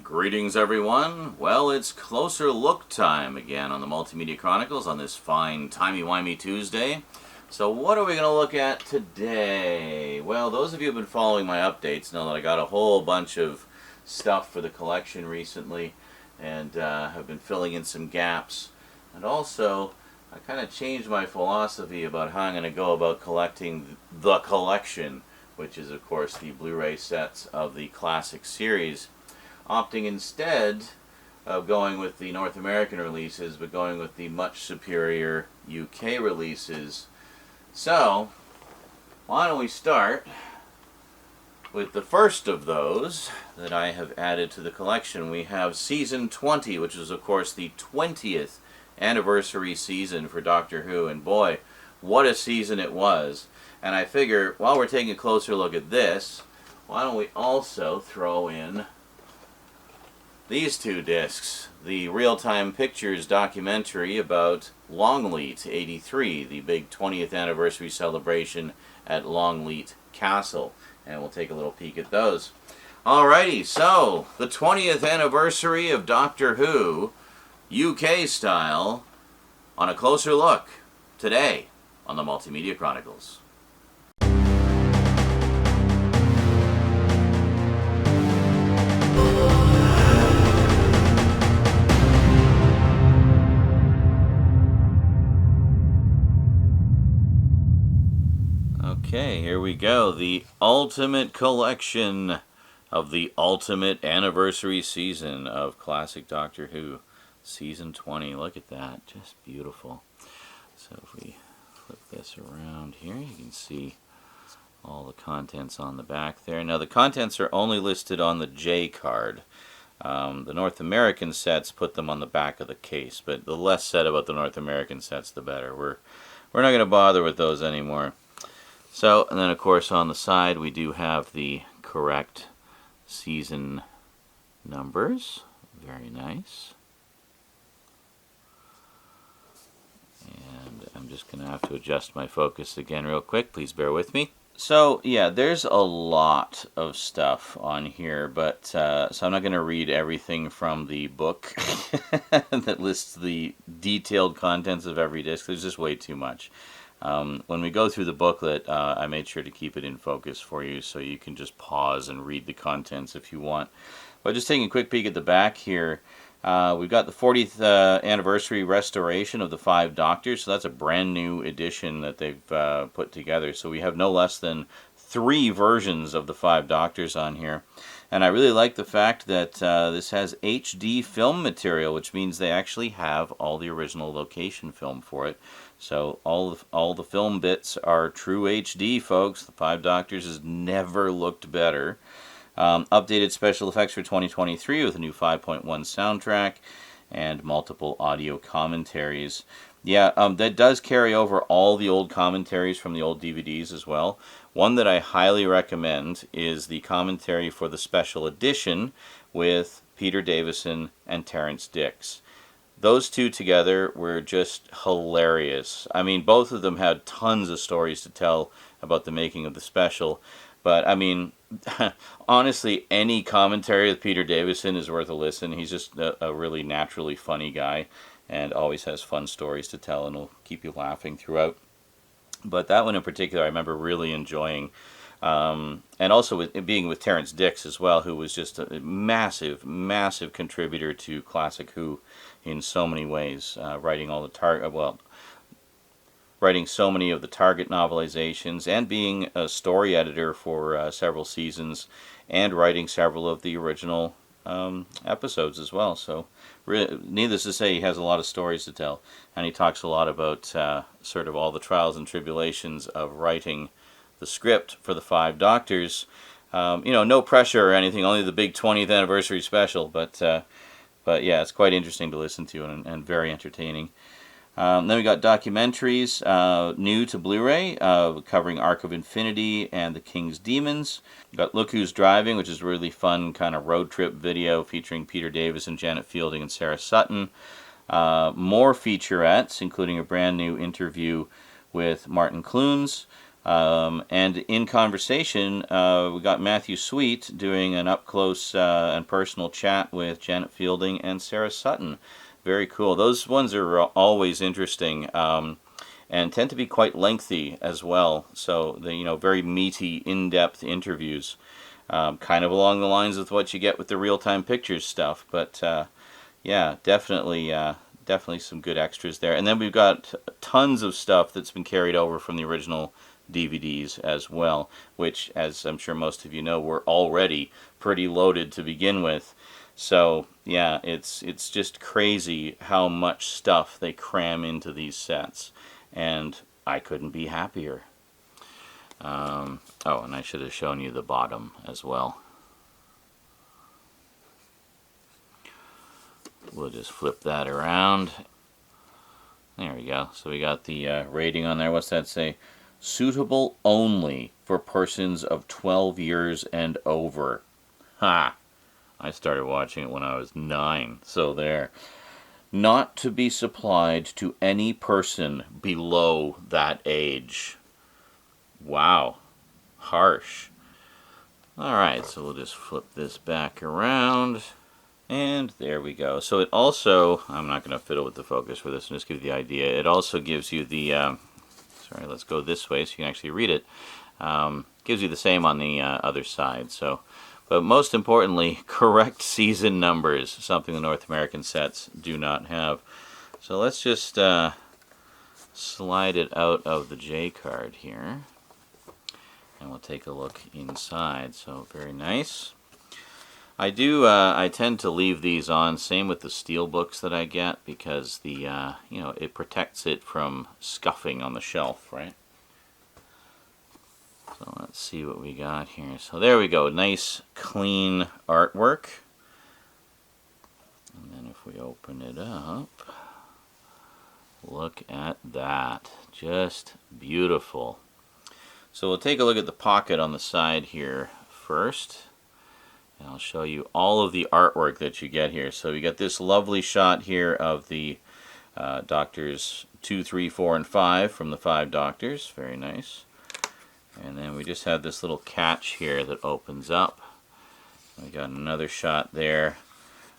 Greetings everyone. Well, it's closer look time again on the Multimedia Chronicles on this fine timey-wimey Tuesday. So what are we going to look at today? Well, those of you who have been following my updates know that I got a whole bunch of stuff for the collection recently and have been filling in some gaps. And also, I kind of changed my philosophy about how I'm going to go about collecting the collection, which is of course the Blu-ray sets of the classic series, opting instead of going with the North American releases, but going with the much superior UK releases. So, why don't we start with the first of those that I have added to the collection. We have Season 20, which is of course the 20th anniversary season for Doctor Who, and boy, what a season it was. And I figure, while we're taking a closer look at this, why don't we also throw in these two discs, the Real-Time Pictures documentary about Longleat 83, the big 20th anniversary celebration at Longleat Castle, and we'll take a little peek at those. Alrighty, so the 20th anniversary of Doctor Who, UK style, on a closer look today on the Multimedia Chronicles. Okay, here we go. The ultimate collection of the ultimate anniversary season of classic Doctor Who. Season 20. Look at that. Just beautiful. So if we flip this around here, you can see all the contents on the back there. Now the contents are only listed on the J card. The North American sets put them on the back of the case, but the less said about the North American sets, the better. We're not going to bother with those anymore. So, and then of course on the side we do have the correct season numbers. Very nice. And I'm just going to have to adjust my focus again real quick. Please bear with me. So, yeah, there's a lot of stuff on here, but so I'm not going to read everything from the book that lists the detailed contents of every disc. There's just way too much. When we go through the booklet, I made sure to keep it in focus for you so you can just pause and read the contents if you want. But just taking a quick peek at the back here, we've got the 40th anniversary restoration of the 5 Doctors, so that's a brand new edition that they've put together. So we have no less than 3 versions of the 5 Doctors on here. And I really like the fact that this has HD film material, which means they actually have all the original location film for it. So all the film bits are true HD, folks. The 5 Doctors has never looked better. Updated special effects for 2023 with a new 5.1 soundtrack and multiple audio commentaries. Yeah, that does carry over all the old commentaries from the old DVDs as well. One that I highly recommend is the commentary for the special edition with Peter Davison and Terrence Dicks. Those two together were just hilarious. I mean, both of them had tons of stories to tell about the making of the special. But, I mean, honestly, any commentary with Peter Davison is worth a listen. He's just a really naturally funny guy and always has fun stories to tell and will keep you laughing throughout. But that one in particular I remember really enjoying. And also being with Terrence Dicks as well, who was just a massive, massive contributor to Classic Who in so many ways, writing all the writing so many of the Target novelizations and being a story editor for several seasons and writing several of the original episodes as well. So needless to say, he has a lot of stories to tell, and he talks a lot about sort of all the trials and tribulations of writing the script for the 5 Doctors. You know, no pressure or anything, only the big 20th anniversary special, but yeah, it's quite interesting to listen to and very entertaining. Then we got documentaries, new to Blu-ray, covering Arc of Infinity and The King's Demons. We got Look Who's Driving, which is a really fun kind of road trip video featuring Peter Davison, Janet Fielding, and Sarah Sutton. More featurettes, including a brand new interview with Martin Clunes. And in conversation, we got Matthew Sweet doing an up-close and personal chat with Janet Fielding and Sarah Sutton. Very cool. Those ones are always interesting, and tend to be quite lengthy as well. So, very meaty, in-depth interviews, kind of along the lines of what you get with the real-time pictures stuff. But yeah, definitely some good extras there. And then we've got tons of stuff that's been carried over from the original DVDs as well, which, as I'm sure most of you know, were already pretty loaded to begin with. So yeah, it's just crazy how much stuff they cram into these sets, and I couldn't be happier. Oh, and I should have shown you the bottom as well. We'll just flip that around. There we go. So we got the rating on there. What's that say? Suitable only for persons of 12 years and over. Ha! I started watching it when I was 9, so there. Not to be supplied to any person below that age. Wow. Harsh. Alright, so we'll just flip this back around. And there we go. So it also, I'm not going to fiddle with the focus for this and just give you the idea. It also gives you the, sorry, let's go this way so you can actually read it. Gives you the same on the other side. So, but most importantly, correct season numbers, something the North American sets do not have. So let's just slide it out of the J card here. And we'll take a look inside. So very nice. I tend to leave these on, same with the steel books that I get, because the, it protects it from scuffing on the shelf, right? So let's see what we got here. So there we go, nice clean artwork. And then if we open it up, look at that, just beautiful. So we'll take a look at the pocket on the side here first. And I'll show you all of the artwork that you get here. So you get this lovely shot here of the Doctors 2, 3, 4, and 5 from the 5 Doctors. Very nice. And then we just have this little catch here that opens up. We got another shot there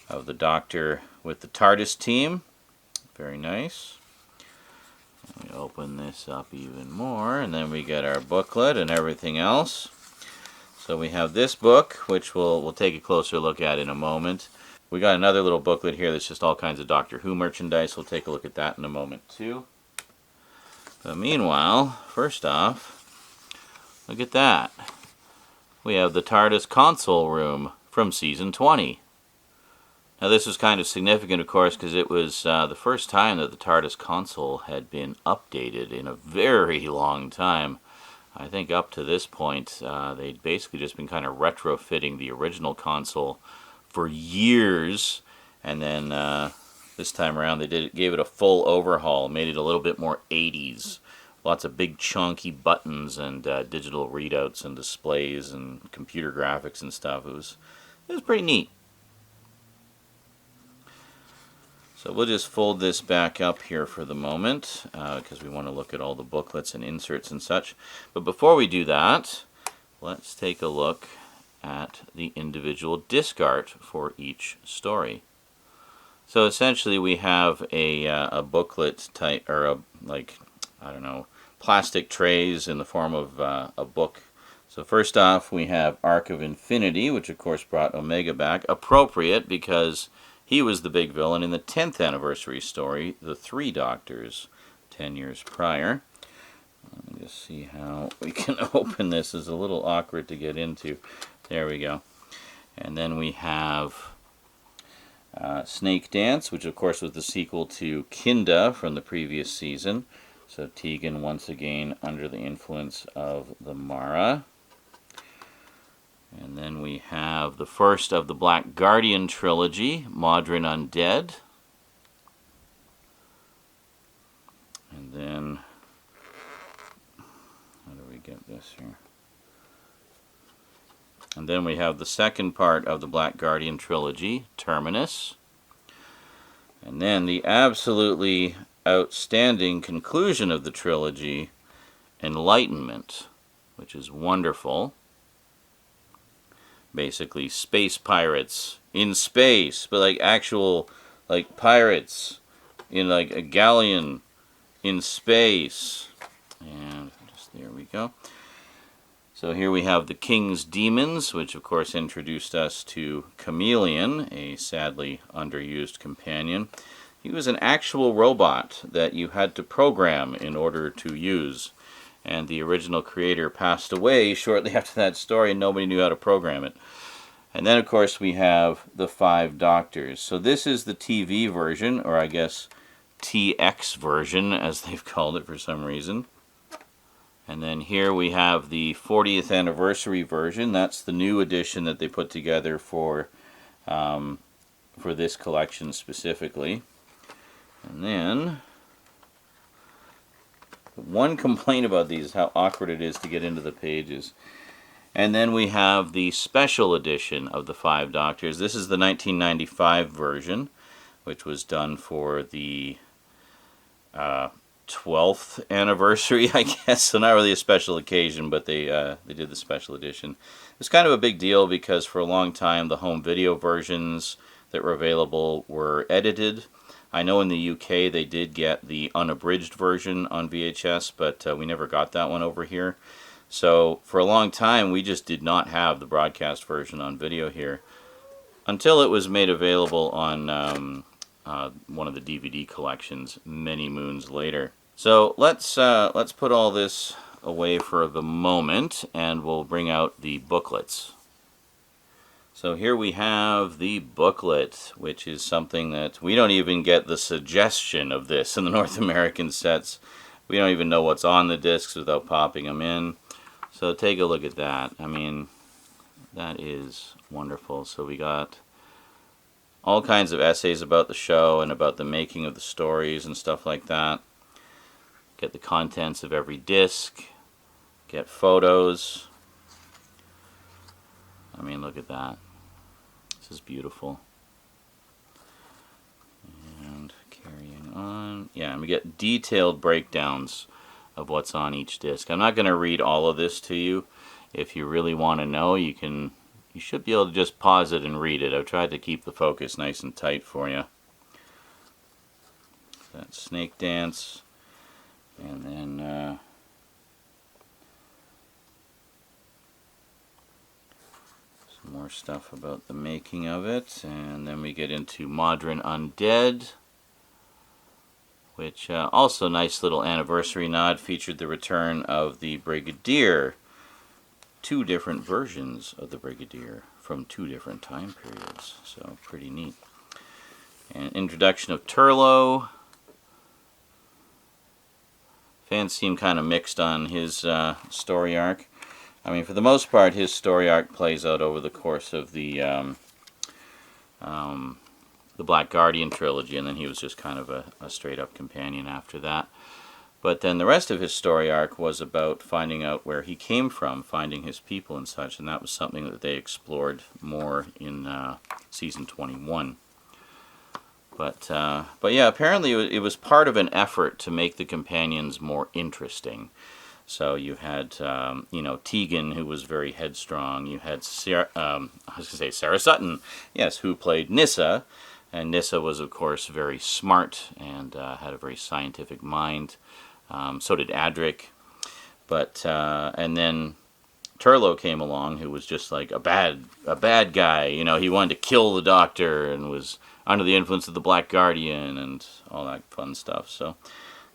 of the Doctor with the TARDIS team. Very nice. And we open this up even more, and then we get our booklet and everything else. So we have this book, which we'll take a closer look at in a moment. We got another little booklet here that's just all kinds of Doctor Who merchandise. We'll take a look at that in a moment too. But meanwhile, first off, look at that. We have the TARDIS console room from season 20. Now this was kind of significant, of course, because it was the first time that the TARDIS console had been updated in a very long time. I think up to this point, they'd basically just been kind of retrofitting the original console for years, and then this time around they gave it a full overhaul, made it a little bit more 80s. Lots of big chunky buttons and digital readouts and displays and computer graphics and stuff. It was pretty neat. So we'll just fold this back up here for the moment, because we want to look at all the booklets and inserts and such. But before we do that, let's take a look at the individual disc art for each story. So essentially we have a booklet type, or plastic trays in the form of a book. So first off we have Arc of Infinity, which of course brought Omega back. Appropriate, because he was the big villain in the 10th anniversary story, The 3 Doctors, 10 years prior. Let me just see how we can open this. It's a little awkward to get into. There we go. And then we have Snake Dance, which of course was the sequel to Kinda from the previous season. So Tegan once again under the influence of the Mara. And then we have the first of the Black Guardian trilogy, Modern Undead. And then, how do we get this here? And then we have the second part of the Black Guardian trilogy, Terminus. And then the absolutely outstanding conclusion of the trilogy, Enlightenment, which is wonderful. Basically, space pirates in space, but like actual, like pirates in like a galleon in space. And just there we go. So here we have the King's Demons, which of course introduced us to Chameleon, a sadly underused companion. He was an actual robot that you had to program in order to use. And the original creator passed away shortly after that story, and nobody knew how to program it. And then, of course, we have the 5 Doctors. So this is the TV version, or I guess TX version, as they've called it for some reason. And then here we have the 40th anniversary version. That's the new edition that they put together for this collection specifically. And then, one complaint about these is how awkward it is to get into the pages. And then we have the special edition of the 5 Doctors. This is the 1995 version, which was done for the 12th anniversary, I guess. So not really a special occasion, but they did the special edition. It's kind of a big deal because for a long time the home video versions that were available were edited. I know in the UK they did get the unabridged version on VHS, but we never got that one over here. So for a long time we just did not have the broadcast version on video here until it was made available on one of the DVD collections many moons later. So let's put all this away for the moment, and we'll bring out the booklets. So here we have the booklet, which is something that we don't even get the suggestion of this in the North American sets. We don't even know what's on the discs without popping them in. So take a look at that. I mean, that is wonderful. So we got all kinds of essays about the show and about the making of the stories and stuff like that. Get the contents of every disc. Get photos. I mean, look at that. This is beautiful. And carrying on. Yeah, and we get detailed breakdowns of what's on each disc. I'm not going to read all of this to you. If you really want to know, you should be able to just pause it and read it. I've tried to keep the focus nice and tight for you. That snake dance. And then some more stuff about the making of it. And then we get into Modern Undead, which also nice little anniversary nod, featured the return of the Brigadier. 2 different versions of the Brigadier from 2 different time periods. So pretty neat. And introduction of Turlo. Fans seem kind of mixed on his story arc. I mean, for the most part, his story arc plays out over the course of the Black Guardian trilogy, and then he was just kind of a straight-up companion after that. But then the rest of his story arc was about finding out where he came from, finding his people and such, and that was something that they explored more in season 21. But yeah, apparently it was part of an effort to make the companions more interesting. So you had, Tegan, who was very headstrong. You had Sarah Sutton, yes, who played Nyssa. And Nyssa was, of course, very smart and had a very scientific mind. So did Adric. But and then Turlo came along, who was just like a bad guy. You know, he wanted to kill the Doctor and was under the influence of the Black Guardian and all that fun stuff. So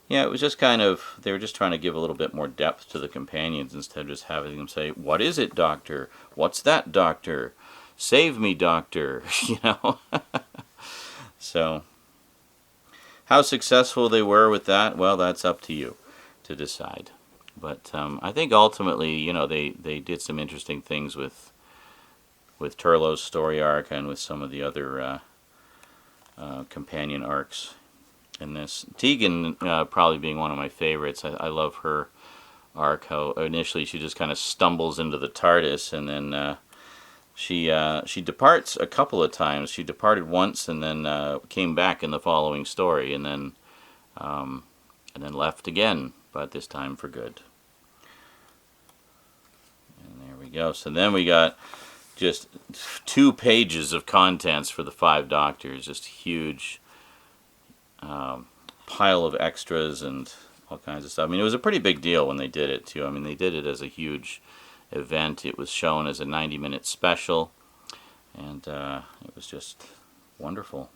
yeah, it was just kind of, they were just trying to give a little bit more depth to the companions instead of just having them say, "What is it, Doctor? What's that, Doctor? Save me, Doctor." You know. So how successful they were with that, well, that's up to you to decide. But I think ultimately, they did some interesting things with Turlo's story arc and with some of the other companion arcs in this. Tegan probably being one of my favorites. I love her arc, how initially she just kind of stumbles into the TARDIS, and then she departs a couple of times. She departed once and then came back in the following story, and then left again, but this time for good. go. So then we got just 2 pages of contents for the 5 Doctors. Just huge pile of extras and all kinds of stuff. I mean, it was a pretty big deal when they did it, too. I mean, they did it as a huge event. It was shown as a 90-minute special, and it was just wonderful.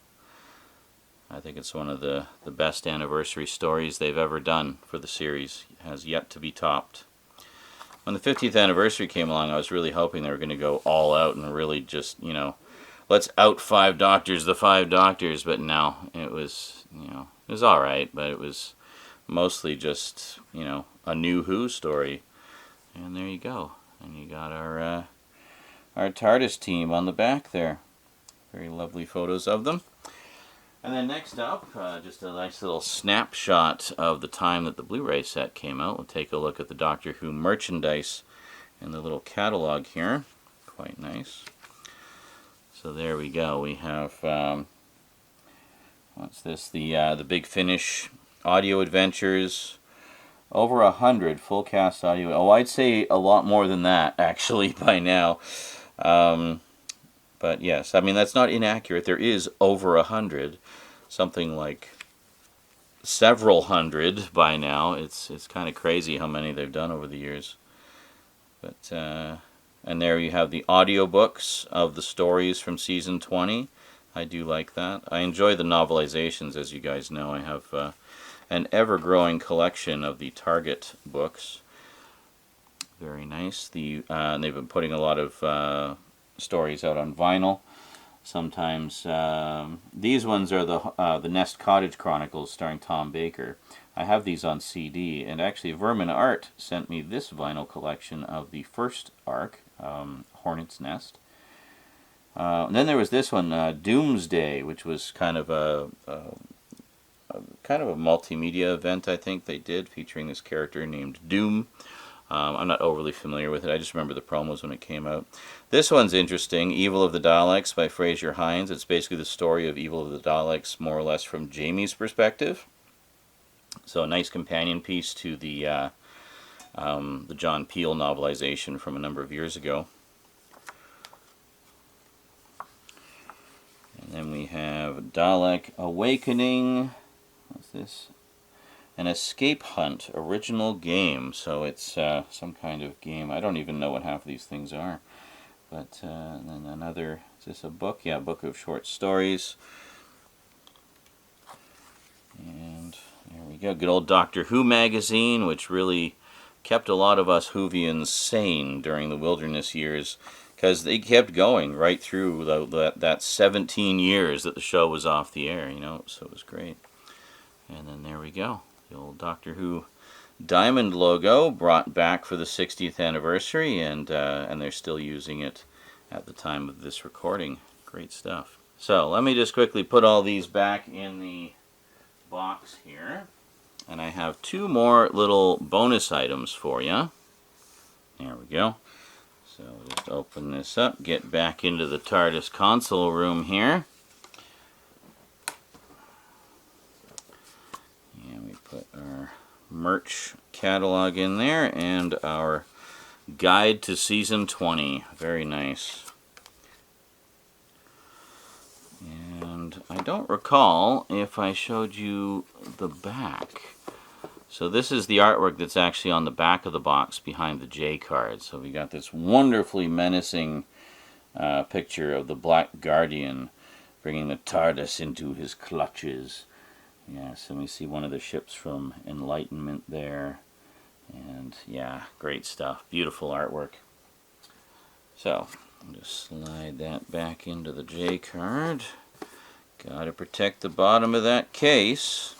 I think it's one of the best anniversary stories they've ever done for the series. It has yet to be topped. When the 50th anniversary came along, I was really hoping they were going to go all out and really just, you know, let's out 5 Doctors, the 5 Doctors. But no, it was, you know, it was all right, but it was mostly just, you know, a new Who story. And there you go. And you got our TARDIS team on the back there. Very lovely photos of them. And then next up, just a nice little snapshot of the time that the Blu-ray set came out. We'll take a look at the Doctor Who merchandise in the little catalog here. Quite nice. So there we go. We have, what's this? The Big Finish audio adventures. Over 100 full cast audio. Oh, I'd say a lot more than that, actually, by now. But yes, I mean, that's not inaccurate. There is over 100. Something like several hundred by now. It's kind of crazy how many they've done over the years. But and there you have the audiobooks of the stories from season 20. I do like that. I enjoy the novelizations, as you guys know. I have an ever-growing collection of the Target books. Very nice. They've been putting a lot of stories out on vinyl. Sometimes these ones are the Nest Cottage Chronicles starring Tom Baker. I have these on CD, and actually Vermin Art sent me this vinyl collection of the first arc, Hornet's Nest. And then there was this one, Doomsday, which was kind of a multimedia event, I think they did, featuring this character named Doom. I'm not overly familiar with it. I just remember the promos when it came out. This one's interesting, Evil of the Daleks by Fraser Hines. It's basically the story of Evil of the Daleks, more or less from Jamie's perspective. So a nice companion piece to the John Peel novelization from a number of years ago. And then we have Dalek Awakening. What's this? An Escape Hunt original game. So it's some kind of game. I don't even know what half of these things are. But then another, is this a book? Yeah, a book of short stories. And there we go. Good old Doctor Who magazine, which really kept a lot of us Whovians sane during the wilderness years, because they kept going right through that 17 years that the show was off the air, you know, so it was great. And then there we go. The old Doctor Who diamond logo brought back for the 60th anniversary, and they're still using it at the time of this recording. Great stuff. So let me just quickly put all these back in the box here. And I have 2 more little bonus items for you. There we go. So just open this up, get back into the TARDIS console room here. And we put our merch catalog in there and our guide to season 20. Very nice. And I don't recall if I showed you the back. So this is the artwork that's actually on the back of the box behind the J card. So we got this wonderfully menacing picture of the Black Guardian bringing the TARDIS into his clutches. Yes, and we see one of the ships from Enlightenment there. And yeah, great stuff. Beautiful artwork. So, I'll just slide that back into the J card. Gotta protect the bottom of that case.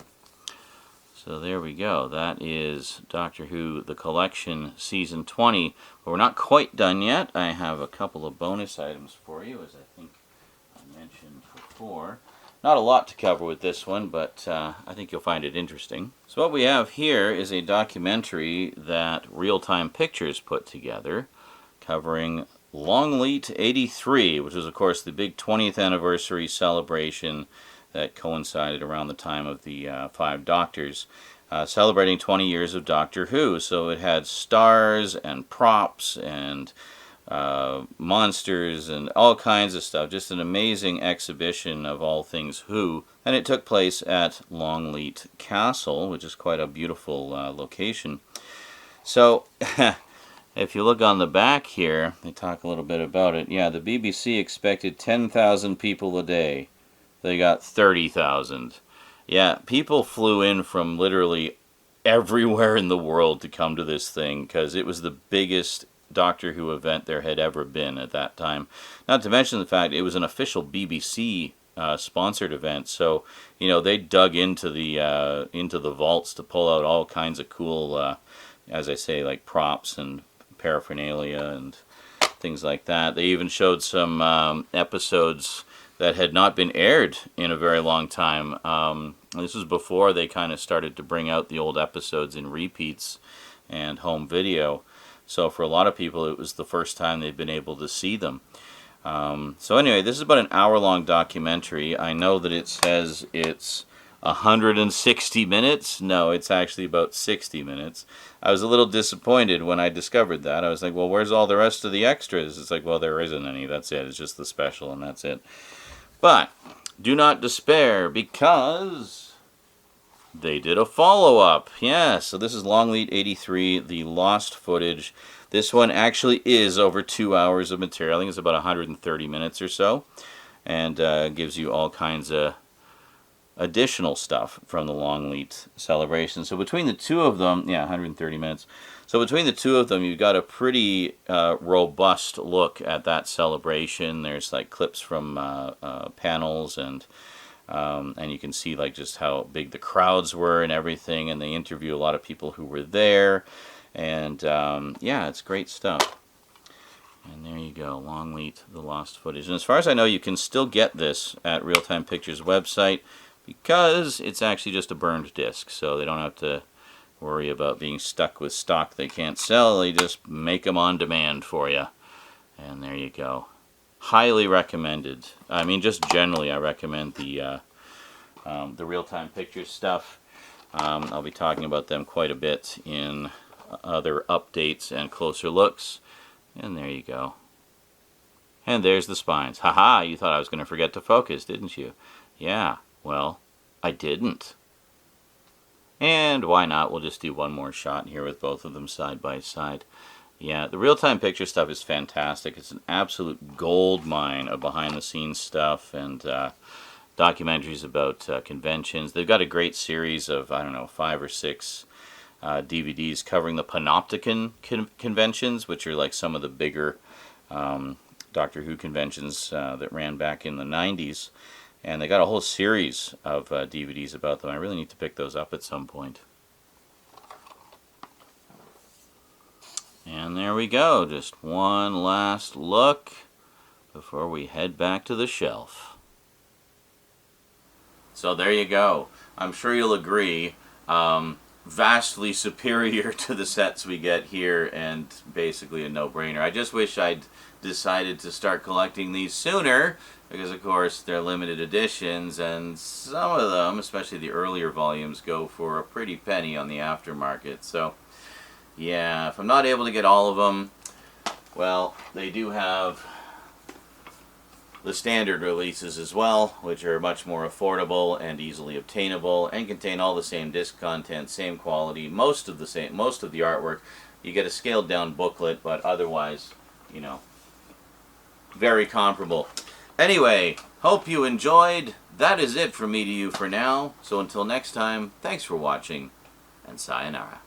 So there we go. That is Doctor Who, The Collection, Season 20. But we're not quite done yet. I have a couple of bonus items for you, as I think I mentioned before. Not a lot to cover with this one, but I think you'll find it interesting. So what we have here is a documentary that Real Time Pictures put together, covering Longleat 83, which was, of course, the big 20th anniversary celebration that coincided around the time of the 5 Doctors, celebrating 20 years of Doctor Who. So it had stars and props and monsters and all kinds of stuff. Just an amazing exhibition of all things Who. And it took place at Longleat Castle, which is quite a beautiful location. So, if you look on the back here, they talk a little bit about it. Yeah, the BBC expected 10,000 people a day. They got 30,000. Yeah, people flew in from literally everywhere in the world to come to this thing because it was the biggest Doctor Who event there had ever been at that time. Not to mention the fact it was an official BBC sponsored event, so they dug into the vaults to pull out all kinds of cool, as I say, like props and paraphernalia and things like that. They even showed some episodes that had not been aired in a very long time. This was before they kind of started to bring out the old episodes in repeats and home video. So for a lot of people, it was the first time they'd been able to see them. So anyway, this is about an hour-long documentary. I know that it says it's 160 minutes. No, it's actually about 60 minutes. I was a little disappointed when I discovered that. I was like, well, where's all the rest of the extras? It's like, well, there isn't any. That's it. It's just the special, and that's it. But do not despair, because they did a follow-up. Yeah, so this is Longleat 83, the lost footage. This one actually is over 2 hours of material. I think it's about 130 minutes or so. And gives you all kinds of additional stuff from the Longleat celebration. So between the two of them, yeah, 130 minutes. So between the two of them, you've got a pretty robust look at that celebration. There's like clips from panels, and you can see like just how big the crowds were and everything. And they interview a lot of people who were there. And yeah, it's great stuff. And there you go, Longleat, the lost footage. And as far as I know, you can still get this at Real Time Pictures' website, because it's actually just a burned disc, so they don't have to worry about being stuck with stock they can't sell. They just make them on demand for you. And there you go. Highly recommended. I mean, just generally, I recommend the Real Time Pictures stuff. I'll be talking about them quite a bit in other updates and closer looks. And there you go. And there's the spines. Haha, you thought I was going to forget to focus, didn't you? Yeah. Well, I didn't. And why not? We'll just do one more shot here with both of them side by side. Yeah, the real-time picture stuff is fantastic. It's an absolute gold mine of behind-the-scenes stuff and documentaries about conventions. They've got a great series of, I don't know, 5 or 6 DVDs covering the Panopticon conventions, which are like some of the bigger Doctor Who conventions that ran back in the 90s. And they got a whole series of DVDs about them. I really need to pick those up at some point. And there we go. Just one last look before we head back to the shelf. So there you go. I'm sure you'll agree. Vastly superior to the sets we get here, and basically a no-brainer. I just wish I'd decided to start collecting these sooner, because of course they're limited editions, and some of them, especially the earlier volumes, go for a pretty penny on the aftermarket. So yeah, if I'm not able to get all of them, well, they do have the standard releases as well, which are much more affordable and easily obtainable, and contain all the same disc content, same quality, most of the artwork. You get a scaled down booklet, but otherwise, you know, very comparable. Anyway, hope you enjoyed. That is it from me to you for now. So until next time, thanks for watching, and sayonara.